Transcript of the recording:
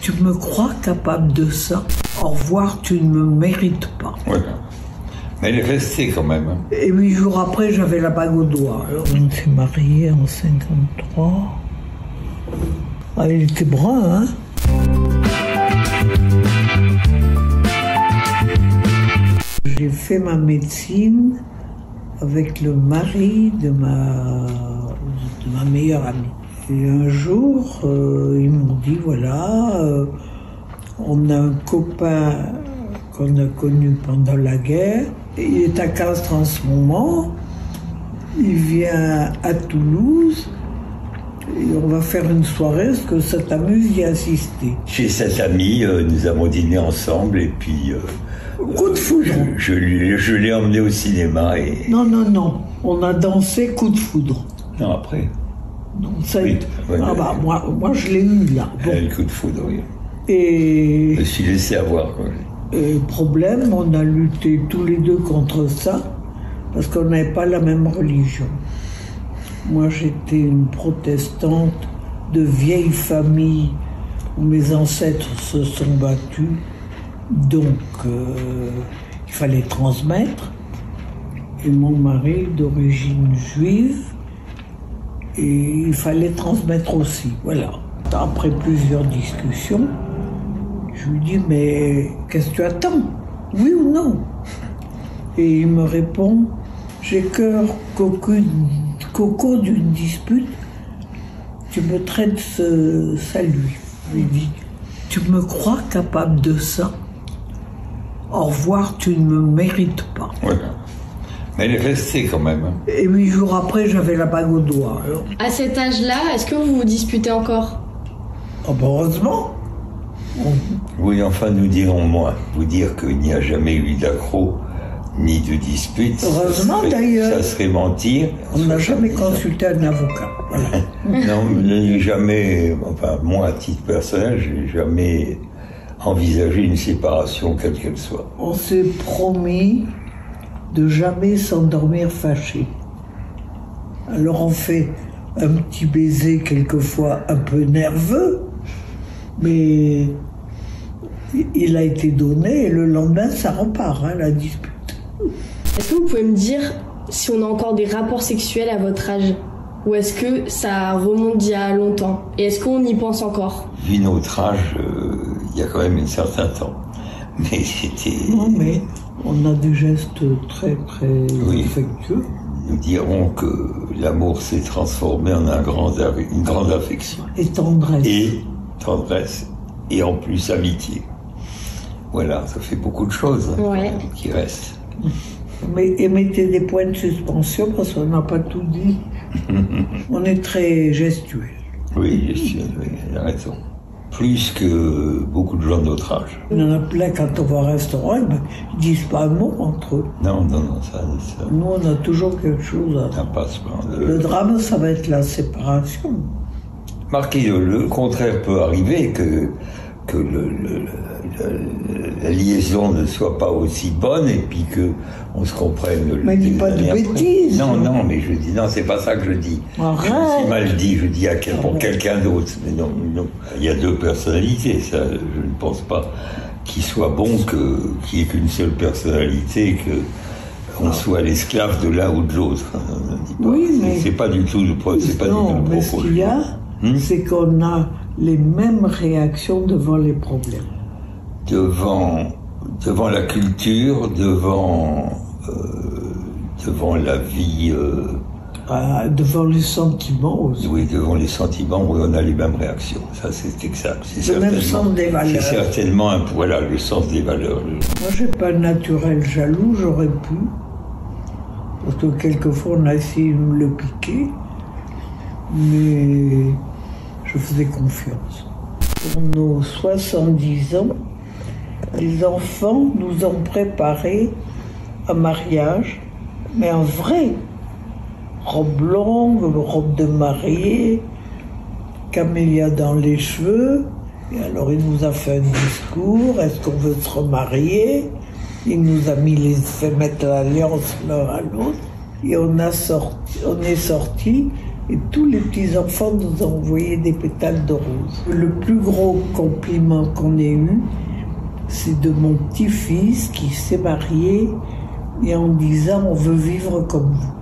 Tu me crois capable de ça? Au revoir, tu ne me mérites pas. Voilà. Mais elle est restée quand même. Hein. Et 8 jours après, j'avais la bague au doigt. Alors, on s'est mariés en 53. Ah, il était brun, hein? J'ai fait ma médecine avec le mari de ma meilleure amie. Et un jour, ils m'ont dit, voilà, on a un copain qu'on a connu pendant la guerre. Il est à Castres en ce moment. Il vient à Toulouse. Et on va faire une soirée. Est-ce que ça t'amuse d'y assister? Chez cette amie, nous avons dîné ensemble et puis... coup de foudre. Je l'ai emmené au cinéma et... Non. On a dansé coup de foudre. Non, après. Donc ça Oui, ouais, ah bah, moi je l'ai eu là. Bon. Le coup de foudre, oui. Et... Je me suis laissé avoir, quoi. Et problème, on a lutté tous les deux contre ça, parce qu'on n'avait pas la même religion. Moi, j'étais une protestante de vieille famille, où mes ancêtres se sont battus, donc il fallait transmettre. Et mon mari, d'origine juive, et il fallait transmettre aussi, voilà. Après plusieurs discussions, je lui dis, mais qu'est-ce que tu attends? Oui ou non? Et il me répond, j'ai peur qu'au cours d'une dispute, tu me traites salut. Je lui dis, tu me crois capable de ça? Au revoir, tu ne me mérites pas. Voilà. Mais elle est restée quand même. Hein. Et 8 jours après, j'avais la bague au doigt. Alors. À cet âge-là, est-ce que vous vous disputez encore? Oh, bah heureusement. Oui, enfin, nous dirons moins. Vous dire qu'il n'y a jamais eu d'accroc ni de dispute. Heureusement, d'ailleurs. Ça serait mentir. On n'a jamais consulté un avocat. Voilà. Non, jamais, enfin, moi, à titre personnel, j'ai jamais envisagé une séparation, quelle qu'elle soit. On s'est promis de jamais s'endormir fâché. Alors on fait un petit baiser quelquefois un peu nerveux, mais il a été donné et le lendemain ça repart, hein, la dispute. Est-ce que vous pouvez me dire si on a encore des rapports sexuels à votre âge? Ou est-ce que ça remonte d'il y a longtemps? Et est-ce qu'on y pense encore? Vu notre âge, il y a quand même un certain temps. Mais c'était... Non, mais on a des gestes très, très affectueux. Nous dirons que l'amour s'est transformé en une grande affection. Et tendresse. Et tendresse. Et en plus amitié. Voilà, ça fait beaucoup de choses qui restent. Mais et mettez des points de suspension parce qu'on n'a pas tout dit. On est très gestuel. Oui, gestuel, oui, il a raison. Plus que beaucoup de gens de notre âge. Il y en a plein quand on va au restaurant, ils disent pas un mot entre eux. Non, ça... Nous, on a toujours quelque chose à... Ça passe pas. Le drame, ça va être la séparation. Marquez, le contraire peut arriver, que la liaison ne soit pas aussi bonne et puis qu'on se comprenne. Mais dis pas de bêtises. Non, mais je dis, non, c'est pas ça que je dis. Arrête. Je suis mal dit, je dis pour quelqu'un d'autre. Mais non, il y a deux personnalités, ça, je ne pense pas qu'il soit bon qu'il n'y ait qu'une seule personnalité, qu'on soit l'esclave de l'un ou de l'autre. Oui, mais... C'est pas du tout le propos. Non, mais ce qu'il y a, c'est qu'on a les mêmes réactions devant les problèmes. Devant la culture, devant la vie... devant les sentiments aussi. Oui, devant les sentiments, oui, on a les mêmes réactions. Ça, c'est exact. Le même sens des valeurs. C'est certainement, voilà, le sens des valeurs. Moi, j'ai pas de naturel jaloux, j'aurais pu. Parce que quelquefois, on a essayé de me le piquer. Mais je faisais confiance. Pour nos 70 ans, les enfants nous ont préparé un mariage, mais un vrai. Robe longue, robe de mariée, camélia dans les cheveux. Et alors il nous a fait un discours, est-ce qu'on veut se remarier? Il nous a fait mettre l'alliance l'un à l'autre. Et on est sorti Et tous les petits-enfants nous ont envoyé des pétales de rose. Le plus gros compliment qu'on ait eu, c'est de mon petit-fils qui s'est marié et en disant « on veut vivre comme vous ».